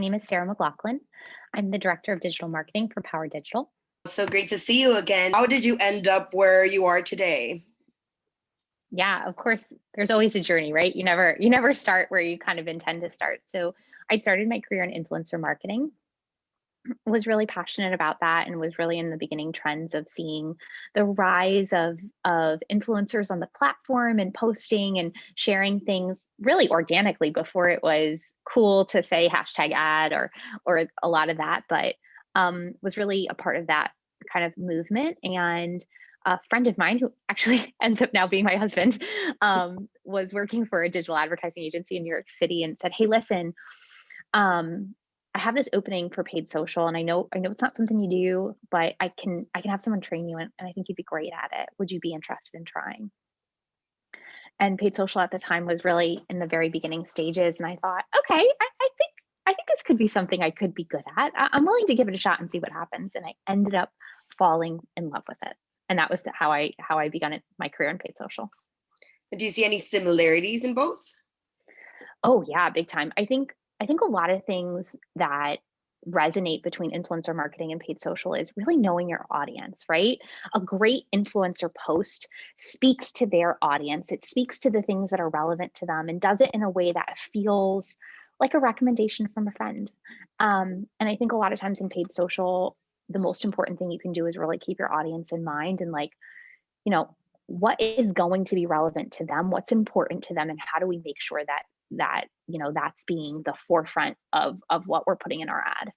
name is Sarah McLoughlin. I'm the director of digital marketing for Power Digital. So great to see you again. How did you end up where you are today? Yeah, of course, there's always a journey, right? You never start where you kind of intend to start. So I started my career in influencer marketing, was really passionate about that, and was really in the beginning trends of seeing the rise of influencers on the platform and posting and sharing things really organically before it was cool to say hashtag ad or a lot of that, but was really a part of that kind of movement. And a friend of mine who actually ends up now being my husband was working for a digital advertising agency in New York City and said, "Hey, listen, I have this opening for paid social, and I know it's not something you do, but I can have someone train you, and I think you'd be great at it. Would you be interested in trying?" And paid social at the time was really in the very beginning stages, and I thought, okay, I think this could be something I could be good at. I'm willing to give it a shot and see what happens. And I ended up falling in love with it, and that was how I began my career in paid social. Do you see any similarities in both? Oh yeah, big time. I think a lot of things that resonate between influencer marketing and paid social is really knowing your audience, right? A great influencer post speaks to their audience. It speaks to the things that are relevant to them and does it in a way that feels like a recommendation from a friend. And I think a lot of times in paid social, the most important thing you can do is really keep your audience in mind and like, you know, what is going to be relevant to them, what's important to them, and how do we make sure that that's being the forefront of what we're putting in our ad.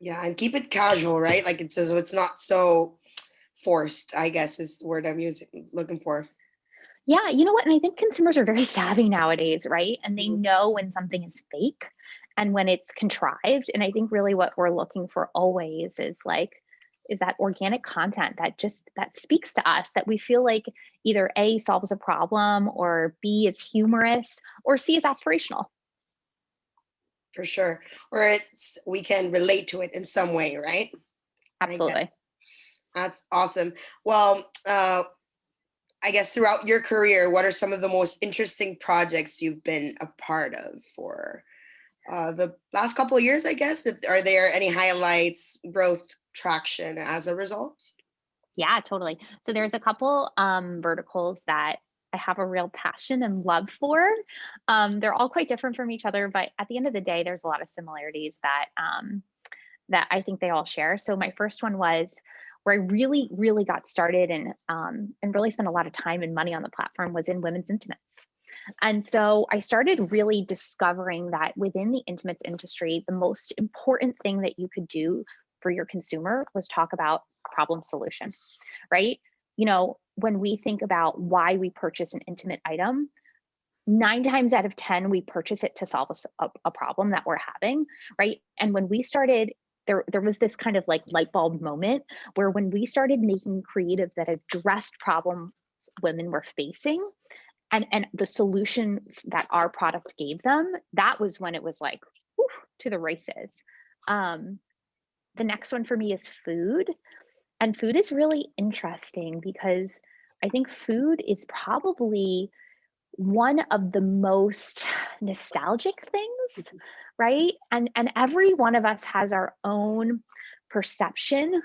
Yeah, and keep it casual, right? Like it says, so it's not so forced, I guess is the word I'm looking for. Yeah, you know what? And I think consumers are very savvy nowadays, right? And they know when something is fake and when it's contrived. And I think really what we're looking for always is that organic content that speaks to us, that we feel like either A solves a problem, or B is humorous, or C is aspirational. For sure. Or we can relate to it in some way, right? I guess Absolutely. that's awesome. Well, I guess throughout your career, what are some of the most interesting projects you've been a part of for the last couple of years, I guess? Are there any highlights, growth, traction as a result? Yeah, totally. So there's a couple verticals that I have a real passion and love for. They're all quite different from each other, but at the end of the day, there's a lot of similarities that I think they all share. So my first one was where I really, really got started and really spent a lot of time and money on the platform was in women's intimates. And so I started really discovering that within the intimates industry, the most important thing that you could do for your consumer was talk about problem solution, right? When we think about why we purchase an intimate item, 9 times out of 10, we purchase it to solve a problem that we're having, right? And when we started, there was this kind of like light bulb moment where when we started making creative that addressed problems women were facing, and the solution that our product gave them, that was when it was like, whew, to the races. Um, the next one for me is food. And food is really interesting because I think food is probably one of the most nostalgic things, right? And every one of us has our own perception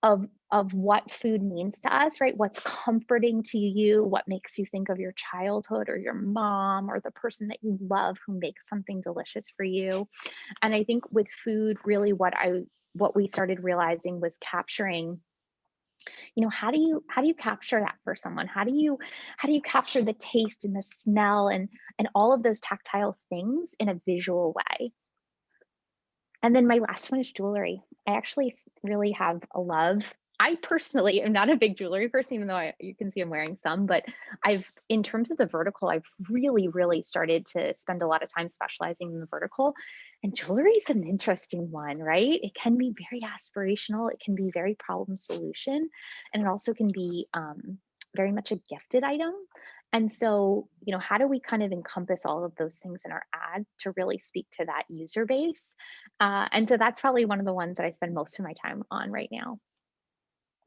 of what food means to us, right? What's comforting to you, what makes you think of your childhood or your mom or the person that you love who makes something delicious for you. And I think with food, really what we started realizing was capturing, how do you capture that for someone? How do you capture the taste and the smell and all of those tactile things in a visual way? And then my last one is jewelry. I actually really have a love. I personally am not a big jewelry person, even though you can see I'm wearing some, but in terms of the vertical, I've really, really started to spend a lot of time specializing in the vertical. And jewelry is an interesting one, right? It can be very aspirational. It can be very problem solution. And it also can be very much a gifted item. And so, how do we kind of encompass all of those things in our ad to really speak to that user base? And so that's probably one of the ones that I spend most of my time on right now.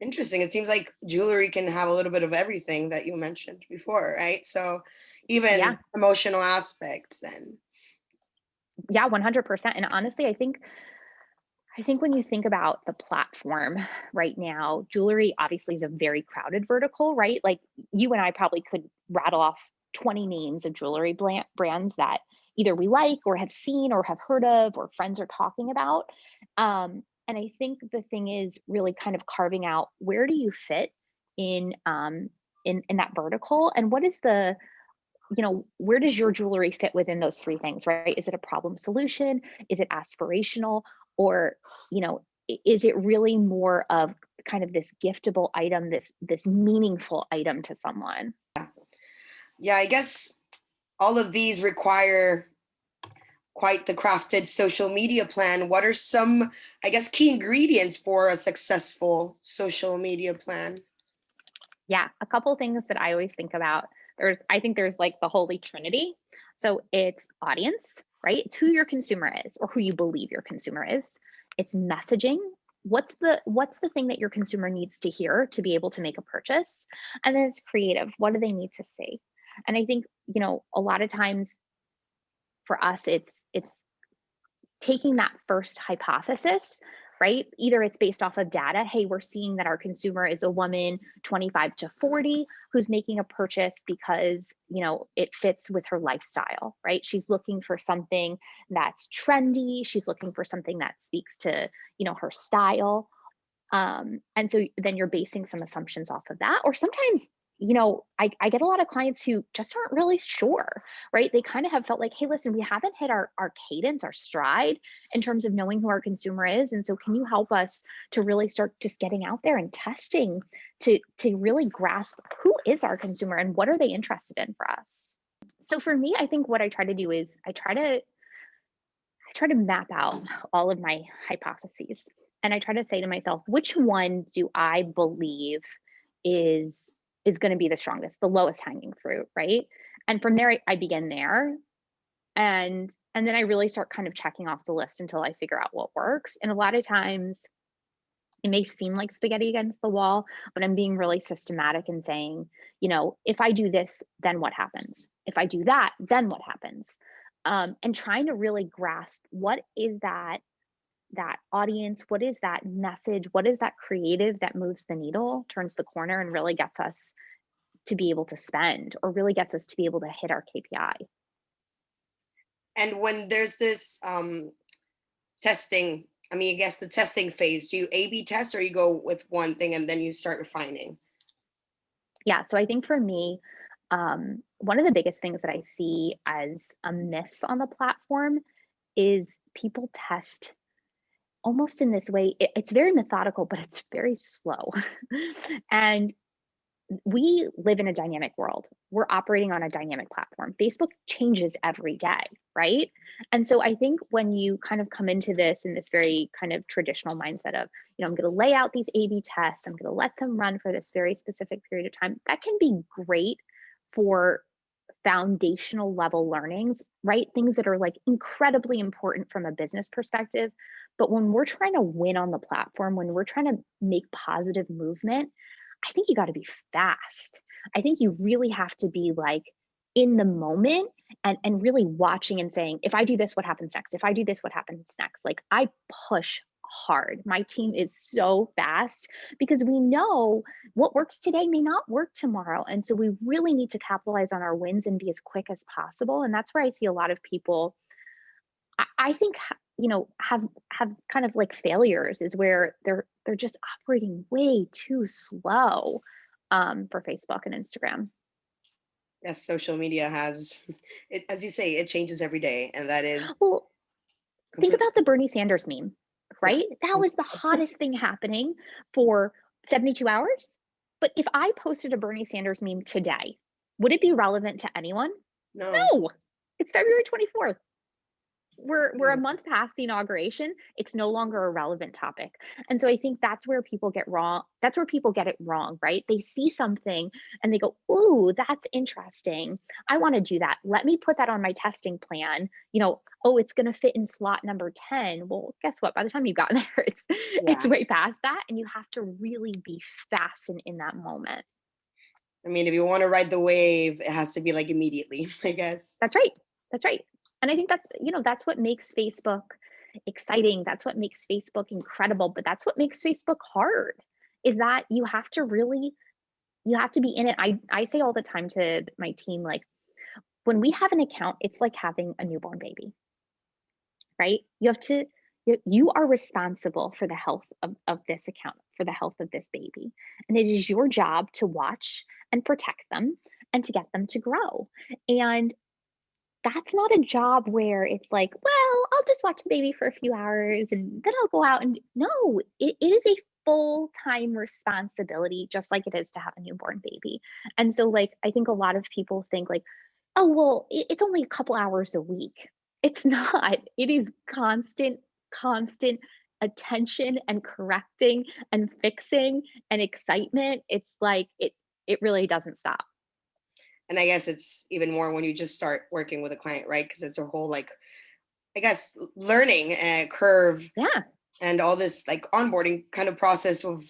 Interesting. It seems like jewelry can have a little bit of everything that you mentioned before, right? So even Yeah, emotional aspects and Yeah, 100%. And honestly, I think when you think about the platform right now, jewelry obviously is a very crowded vertical, right? Like you and I probably could rattle off 20 names of jewelry brands that either we like or have seen or have heard of or friends are talking about. And I think the thing is really kind of carving out where do you fit in in that vertical, and what is the, where does your jewelry fit within those three things, right? Is it a problem solution? Is it aspirational? Or, is it really more of kind of this giftable item, this meaningful item to someone? Yeah, I guess all of these require quite the crafted social media plan. What are some, I guess, key ingredients for a successful social media plan? Yeah, a couple things that I always think about. I think there's like the holy trinity. So it's audience, right? It's who your consumer is or who you believe your consumer is. It's messaging. What's the thing that your consumer needs to hear to be able to make a purchase? And then it's creative. What do they need to see? And I think, a lot of times for us, it's taking that first hypothesis, right? Either it's based off of data. Hey, we're seeing that our consumer is a woman 25 to 40 who's making a purchase because, it fits with her lifestyle, right? She's looking for something that's trendy. She's looking for something that speaks to, her style. And so then you're basing some assumptions off of that. Or sometimes, I get a lot of clients who just aren't really sure, right? They kind of have felt like, hey, listen, we haven't hit our cadence, our stride in terms of knowing who our consumer is. And so can you help us to really start just getting out there and testing to really grasp who is our consumer and what are they interested in for us? So for me, I think what I try to do is I try to map out all of my hypotheses, and I try to say to myself, which one do I believe is is going to be the strongest, the lowest hanging fruit, right? And from there, I begin there, and then I really start kind of checking off the list until I figure out what works. And a lot of times it may seem like spaghetti against the wall, but I'm being really systematic and saying, if I do this, then what happens? If I do that, then what happens? And trying to really grasp what is that audience, what is that message, what is that creative that moves the needle, turns the corner, and really gets us to be able to spend, or really gets us to be able to hit our KPI. And when there's this testing, I mean, I guess the testing phase, do you A/B test or you go with one thing and then you start refining? Yeah, so I think for me, one of the biggest things that I see as a miss on the platform is people test almost in this way. It's very methodical, but it's very slow. And we live in a dynamic world. We're operating on a dynamic platform. Facebook changes every day, right? And so I think when you kind of come into this in this very kind of traditional mindset of, I'm going to lay out these A/B tests, I'm going to let them run for this very specific period of time, that can be great for foundational level learnings, right? Things that are like incredibly important from a business perspective. But when we're trying to win on the platform, when we're trying to make positive movement, I think you got to be fast. I think you really have to be like in the moment and really watching and saying, if I do this, what happens next? If I do this, what happens next? Like I push hard. My team is so fast because we know what works today may not work tomorrow. And so we really need to capitalize on our wins and be as quick as possible. And that's where I see a lot of people, I think, have kind of like failures, is where they're just operating way too slow for Facebook and Instagram. Yes, social media has it, as you say, it changes every day, and that is Well, think completely. about the Bernie Sanders meme, Yeah. right? That was the hottest thing happening for 72 hours. But if I posted a Bernie Sanders meme today, would it be relevant to anyone? No. No. It's February 24th. We're a Yeah. month past the inauguration. It's no longer a relevant topic. And so I think that's where people get wrong. That's where people get it wrong, right? They see something and they go, "Ooh, that's interesting. I want to do that. Let me put that on my testing plan." Oh, it's going to fit in slot number 10. Well, guess what? By the time you got there, it's Yeah. way past that, and you have to really be fast in that moment. I mean, if you want to ride the wave, it has to be like immediately, I guess. That's right. That's right. And I think that's, that's what makes Facebook exciting. That's what makes Facebook incredible, but that's what makes Facebook hard is that you have to be in it. I say all the time to my team, like, when we have an account, it's like having a newborn baby, right? You are responsible for the health of this account, for the health of this baby. And it is your job to watch and protect them and to get them to grow. And that's not a job where it's like, well, I'll just watch the baby for a few hours and then I'll go out and no, it is a full-time responsibility, just like it is to have a newborn baby. And so, like, I think a lot of people think like, oh, well, it's only a couple hours a week. It's not. It is constant attention and correcting and fixing and excitement. It's like it really doesn't stop. And I guess it's even more when you just start working with a client, right? Because it's a whole like, I guess, learning curve Yeah. and all this like onboarding kind of process of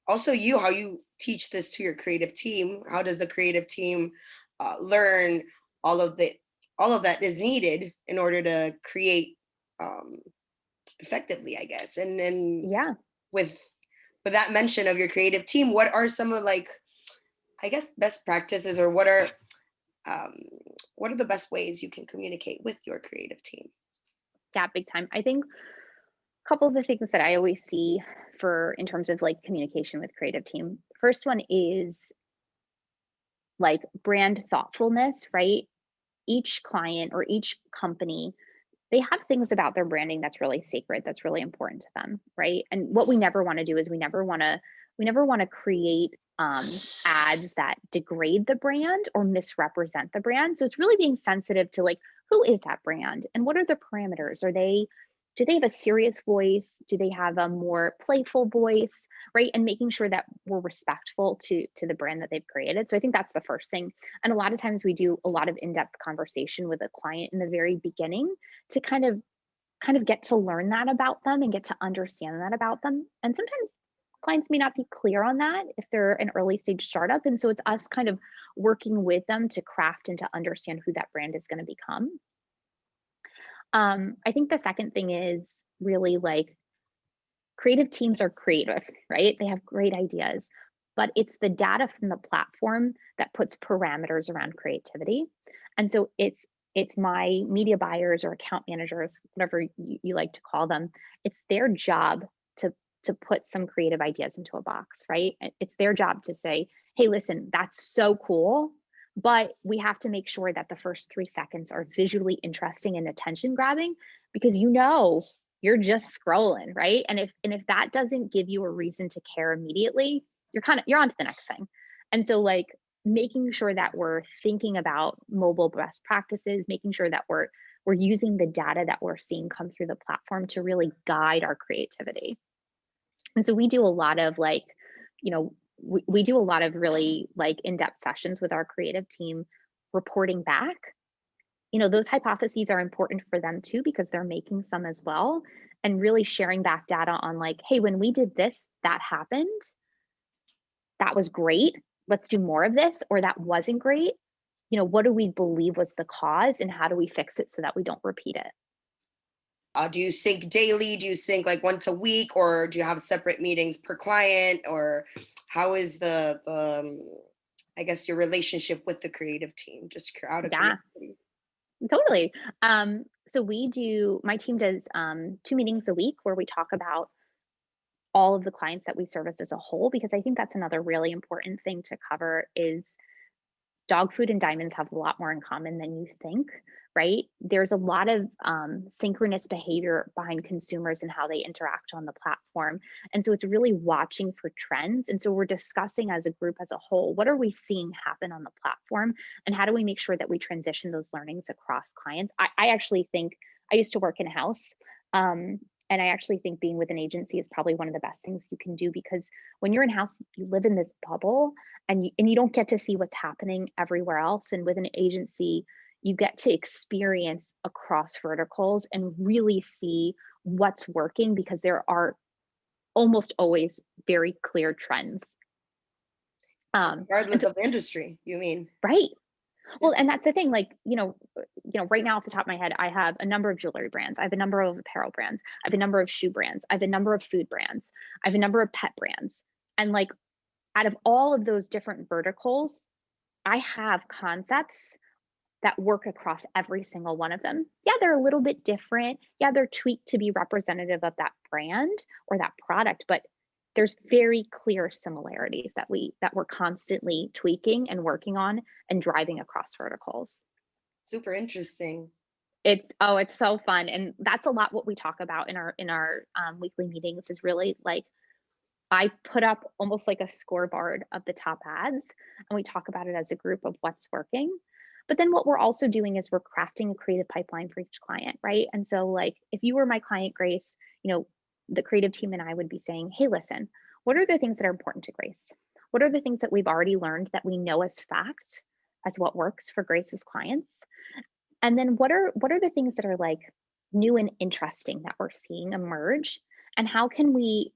also you, how you teach this to your creative team. How does the creative team learn all of the all of that is needed in order to create um, effectively, I guess. And Yeah. with with that mention of your creative team, what are some of like, I guess, best practices, or um, what are the best ways you can communicate with your creative team? Yeah, big time. I think a couple of the things that I always see for in terms of like communication with creative team. First one is like brand thoughtfulness, right? Each client or each company, they have things about their branding that's really sacred, that's really important to them, right? And what we never want to do is we never want to create ads that degrade the brand or misrepresent the brand. So it's really being sensitive to like who is that brand and what are the parameters? Do they have a serious voice? Do they have a more playful voice? Right. And making sure that we're respectful to the brand that they've created. So I think that's the first thing. And a lot of times we do a lot of in-depth conversation with a client in the very beginning to kind of get to learn that about them and get to understand that about them. And sometimes clients may not be clear on that if they're an early stage startup. And so it's us kind of working with them to craft and to understand who that brand is going to become. I think the second thing is really like creative teams are creative, right? They have great ideas, but it's the data from the platform that puts parameters around creativity. And so it's my media buyers or account managers, whatever you like to call them. It's their job to to put some creative ideas into a box, right? It's their job to say, "Hey, listen, that's so cool, but we have to make sure that the first 3 seconds are visually interesting and attention grabbing because you're just scrolling, right? And if that doesn't give you a reason to care immediately, you're on to the next thing. And so like making sure that we're thinking about mobile best practices, making sure that we're using the data that we're seeing come through the platform to really guide our creativity. And so we do a lot of like, we do a lot of really like in-depth sessions with our creative team reporting back. Those hypotheses are important for them too because they're making some as well and really sharing back data on like, hey, when we did this, that happened. That was great. Let's do more of this, or that wasn't great. What do we believe was the cause and how do we fix it so that we don't repeat it? Do you sync daily? Do you sync like once a week, or do you have separate meetings per client? Or how is I guess, your relationship with the creative team? Just out of Yeah, curiosity. totally. So my team does 2 meetings a week where we talk about all of the clients that we service as a whole, because I think that's another really important thing to cover is dog food and diamonds have a lot more in common than you think, right? There's a lot of synchronous behavior behind consumers and how they interact on the platform. And so it's really watching for trends. And so we're discussing as a group as a whole, what are we seeing happen on the platform? And how do we make sure that we transition those learnings across clients? I actually think I used to work in house. And I actually think being with an agency is probably one of the best things you can do because when you're in house, you live in this bubble and you don't get to see what's happening everywhere else. And with an agency, you get to experience across verticals and really see what's working because there are almost always very clear trends. And Regardless so, of the industry, you mean? right, Well, and that's the thing, like, right now off the top of my head, I have a number of jewelry brands. I have a number of apparel brands. I have a number of shoe brands. I have a number of food brands. I have a number of pet brands. And like out of all of those different verticals, I have concepts that work across every single one of them. Yeah, they're a little bit different. Yeah, they're tweaked to be representative of that brand or that product, but there's very clear similarities that we're constantly tweaking and working on and driving across verticals. Super interesting. It's so fun, and that's a lot what we talk about in our weekly meetings is really like I put up almost like a scoreboard of the top ads, and we talk about it as a group of what's working. But then what we're also doing is we're crafting a creative pipeline for each client, right? And so, like, if you were my client, Grace, you know, the creative team and I would be saying, hey, listen, what are the things that are important to Grace? What are the things that we've already learned that we know as fact as what works for Grace's clients? And then what are the things that are like new and interesting that we're seeing emerge? And how can we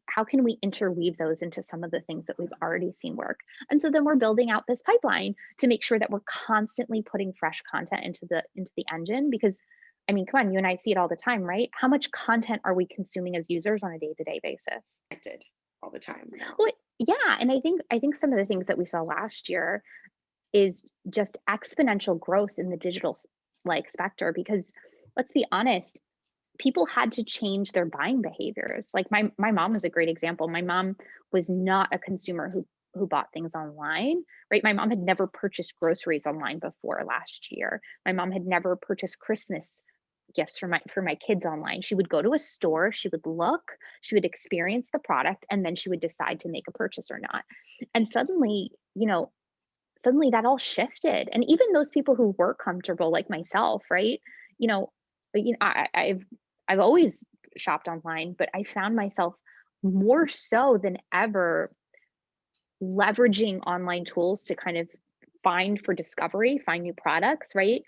interweave those into some of the things that we've already seen work? And so then we're building out this pipeline to make sure that we're constantly putting fresh content into the engine because I mean, come on, you and I see it all the time, right? How much content are we consuming as users on a day-to-day basis? Connected all the time now. Well, yeah, and I think some of the things that we saw last year is just exponential growth in the digital like specter because let's be honest, people had to change their buying behaviors. Like my mom was a great example. My mom was not a consumer who bought things online, right? My mom had never purchased groceries online before last year. My mom had never purchased Christmas gifts for my kids online. She would go to a store, she would look, she would experience the product, and then she would decide to make a purchase or not. And suddenly that all shifted. And even those people who were comfortable, like myself, right? You know, I've always shopped online, but I found myself more so than ever leveraging online tools to kind of find for discovery, find new products, right?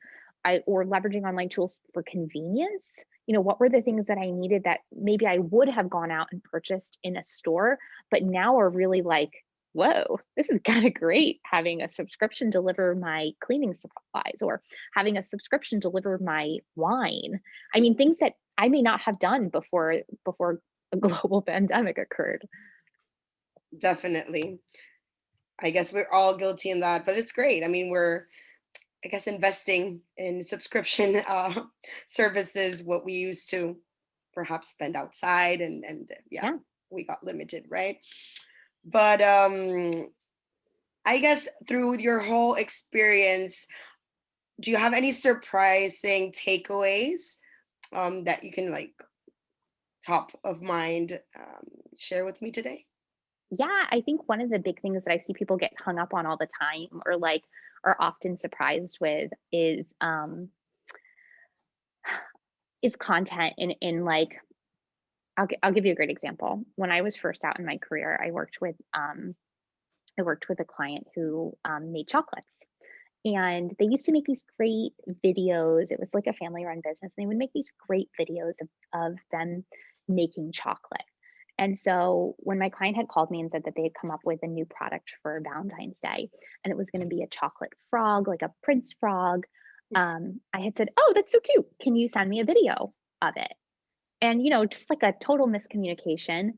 Or leveraging online tools for convenience. What were the things that I needed that maybe I would have gone out and purchased in a store, but now are really like, whoa, this is kind of great having a subscription deliver my cleaning supplies or having a subscription deliver my wine. I mean, things that I may not have done before a global pandemic occurred. Definitely. I guess we're all guilty in that, but it's great. I mean, I guess, investing in subscription services, what we used to perhaps spend outside, and yeah, Yeah. we got limited, right? But I guess through your whole experience, do you have any surprising takeaways that you can like top of mind share with me today? Yeah, I think one of the big things that I see people get hung up on all the time or like are often surprised with is content in like I'll give you a great example. When I was first out in my career, I worked with a client who made chocolates. And they used to make these great videos. It was like a family run business. And they would make these great videos of them making chocolate. And so when my client had called me and said that they had come up with a new product for Valentine's Day, and it was going to be a chocolate frog, like a prince frog, I had said, oh, that's so cute. Can you send me a video of it? And, just like a total miscommunication,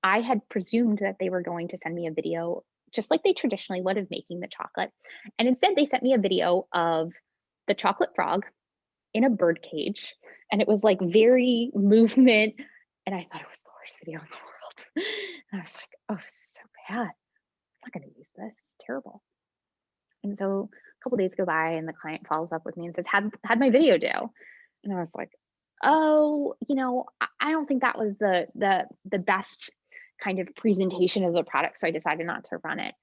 I had presumed that they were going to send me a video just like they traditionally would of making the chocolate. And instead, they sent me a video of the chocolate frog in a bird cage. And it was like very movement. And I thought it was the worst video in the world. And I was like, oh, this is so bad. I'm not going to use this. It's terrible. And so a couple days go by and the client follows up with me and says, had my video do? And I was like, oh, I don't think that was the best kind of presentation of the product. So I decided not to run it.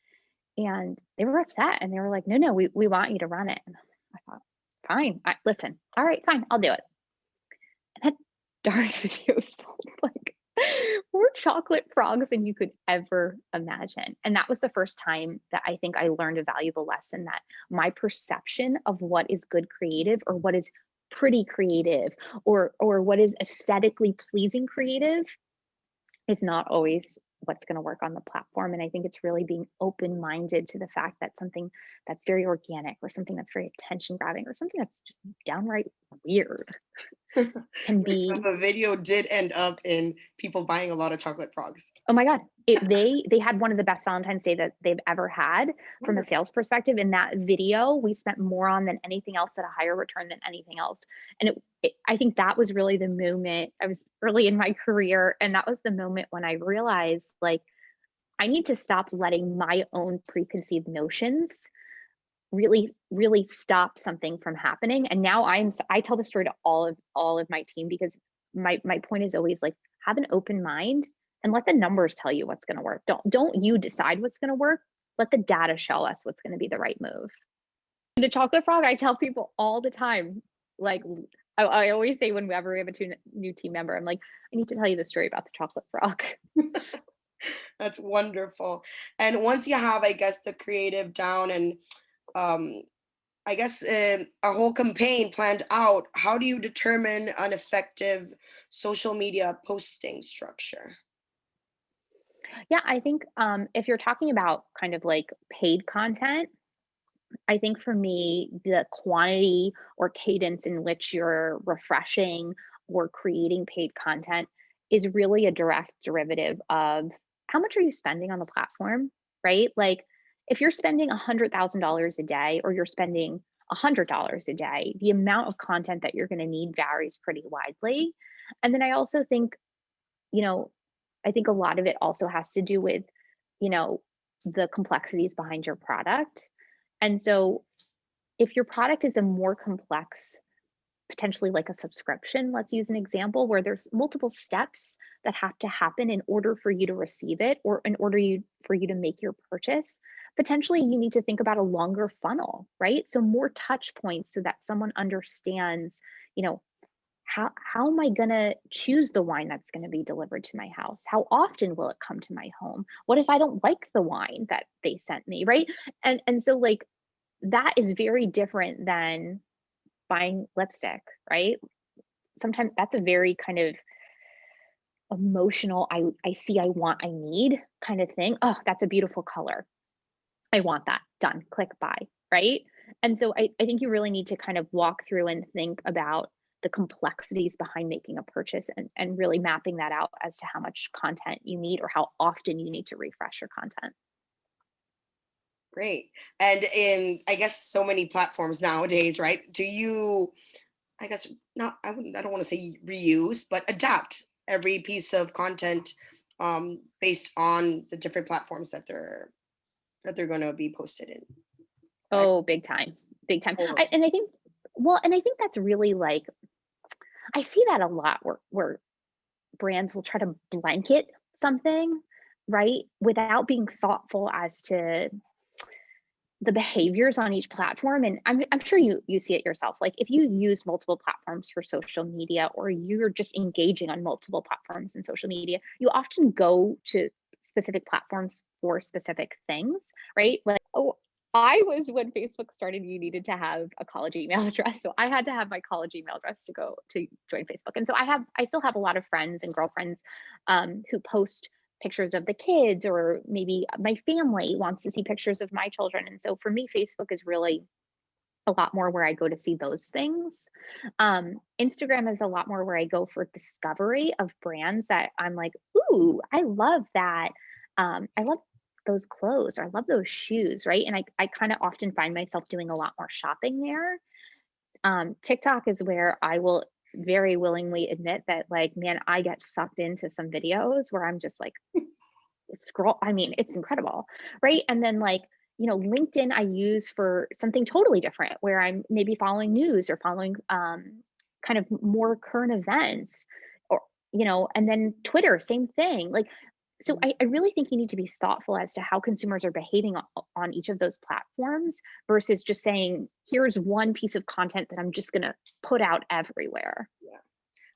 And they were upset and they were like, no, we want you to run it. And I thought, fine, listen, all right, fine, I'll do it. And that darn video sold like more chocolate frogs than you could ever imagine. And that was the first time that I think I learned a valuable lesson that my perception of what is good creative or what is pretty creative or what is aesthetically pleasing creative is not always what's going to work on the platform. And I think it's really being open-minded to the fact that something that's very organic or something that's very attention grabbing or something that's just downright weird can Wait, so be, the video did end up in people buying a lot of chocolate frogs. oh my God, they had one of the best Valentine's Day that they've ever had from a sales perspective. In that video, we spent more on than anything else at a higher return than anything else. And I think that was really the moment. I was early in my career, and that was the moment when I realized, like, I need to stop letting my own preconceived notions really stop something from happening. And now I tell the story to all of my team, because my point is always like, have an open mind and let the numbers tell you what's going to work. Don't you decide what's going to work. Let the data show us what's going to be the right move. The chocolate frog, I tell people all the time, like, I always say whenever we have a new team member, I'm like, I need to tell you the story about the chocolate frog. That's wonderful. And once you have, I guess, the creative down and um, I guess a whole campaign planned out, how do you determine an effective social media posting structure? Yeah, I think if you're talking about kind of like paid content, I think for me, the quantity or cadence in which you're refreshing or creating paid content is really a direct derivative of how much are you spending on the platform, right? Like, if you're spending $100,000 a day or you're spending $100 a day, the amount of content that you're going to need varies pretty widely. And then I also think, you know, I think a lot of it also has to do with, you know, the complexities behind your product. And so if your product is a more complex, potentially like a subscription, let's use an example where there's multiple steps that have to happen in order for you to receive it or in order for you to make your purchase, potentially you need to think about a longer funnel, right? So more touch points so that someone understands, you know, how am I going to choose the wine that's going to be delivered to my house? How often will it come to my home? What if I don't like the wine that they sent me, right? And so like that is very different than buying lipstick, right? Sometimes that's a very kind of emotional, I see, I want, I need kind of thing. Oh, that's a beautiful color. I want that. Done. Click buy, right? And so I think you really need to kind of walk through and think about the complexities behind making a purchase and really mapping that out as to how much content you need or how often you need to refresh your content. Great. And in, I guess, so many platforms nowadays, right? Do you, I guess, not, I don't want to say reuse, but adapt every piece of content based on the different platforms that they're going to be posted in? Correct? Oh, big time. Big time. Or- And I think, well, and I think that's really like, I see that a lot where brands will try to blanket something, right? Without being thoughtful as to the behaviors on each platform. And I'm sure you see it yourself. Like if you use multiple platforms for social media or you're just engaging on multiple platforms in social media, you often go to specific platforms for specific things, right? Like, oh, I was when Facebook started, you needed to have a college email address. So I had to have my college email address to go to join Facebook. And so I still have a lot of friends and girlfriends who post pictures of the kids, or maybe my family wants to see pictures of my children. And so for me, Facebook is really a lot more where I go to see those things. Instagram is a lot more where I go for discovery of brands that I'm like, ooh, I love that. I love those clothes, or I love those shoes, right? And I kind of often find myself doing a lot more shopping there. TikTok is where I will very willingly admit that, like, man, I get sucked into some videos where I'm just like scroll. I mean, it's incredible, right? And then like, LinkedIn I use for something totally different where I'm maybe following news or following kind of more current events, or and then Twitter, same thing. Like, so I really think you need to be thoughtful as to how consumers are behaving on each of those platforms versus just saying, here's one piece of content that I'm just going to put out everywhere. Yeah.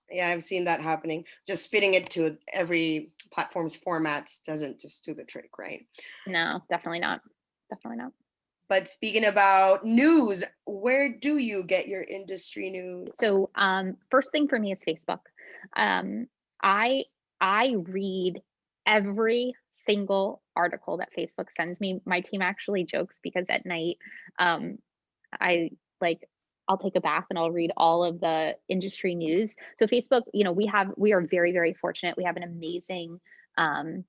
Yeah, I've seen that happening. Just fitting it to every platform's formats doesn't just do the trick, right? No, definitely not. Definitely not. But speaking about news, where do you get your industry news? So first thing for me is Facebook. Um, I I read every single article that Facebook sends me. My team actually jokes because at night, um, I like I'll take a bath and I'll read all of the industry news. So Facebook, we are very, very fortunate. Um,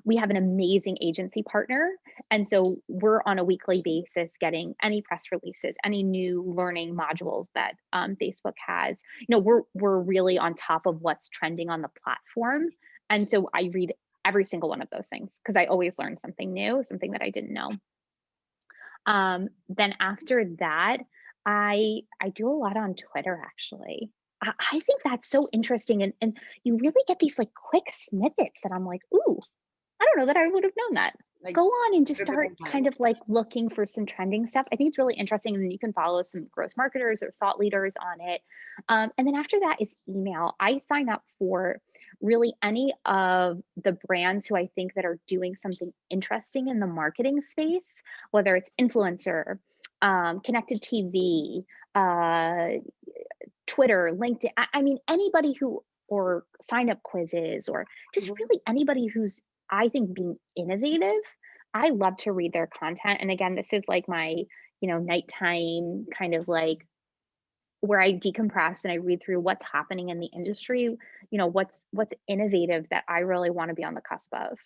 we have an amazing agency partner. And so we're on a weekly basis getting any press releases, any new learning modules that Facebook has. We're really on top of what's trending on the platform. And so I read every single one of those things because I always learn something new, something that I didn't know. Then after that, I do a lot on Twitter actually. I think that's so interesting, and you really get these like quick snippets that I'm like, ooh, I don't know that I would have known that. Like Go on and just drip it start on kind time. of like looking for some trending stuff. I think it's really interesting. And then you can follow some growth marketers or thought leaders on it. And then after that is email. I sign up for really any of the brands who I think that are doing something interesting in the marketing space, whether it's influencer, connected TV, uh, Twitter, LinkedIn. I mean, anybody who, or sign up quizzes, or just Mhm. really anybody who's, I think, being innovative. I love to read their content. And again, this is like my, nighttime kind of like where I decompress and I read through what's happening in the industry, what's innovative that I really want to be on the cusp of.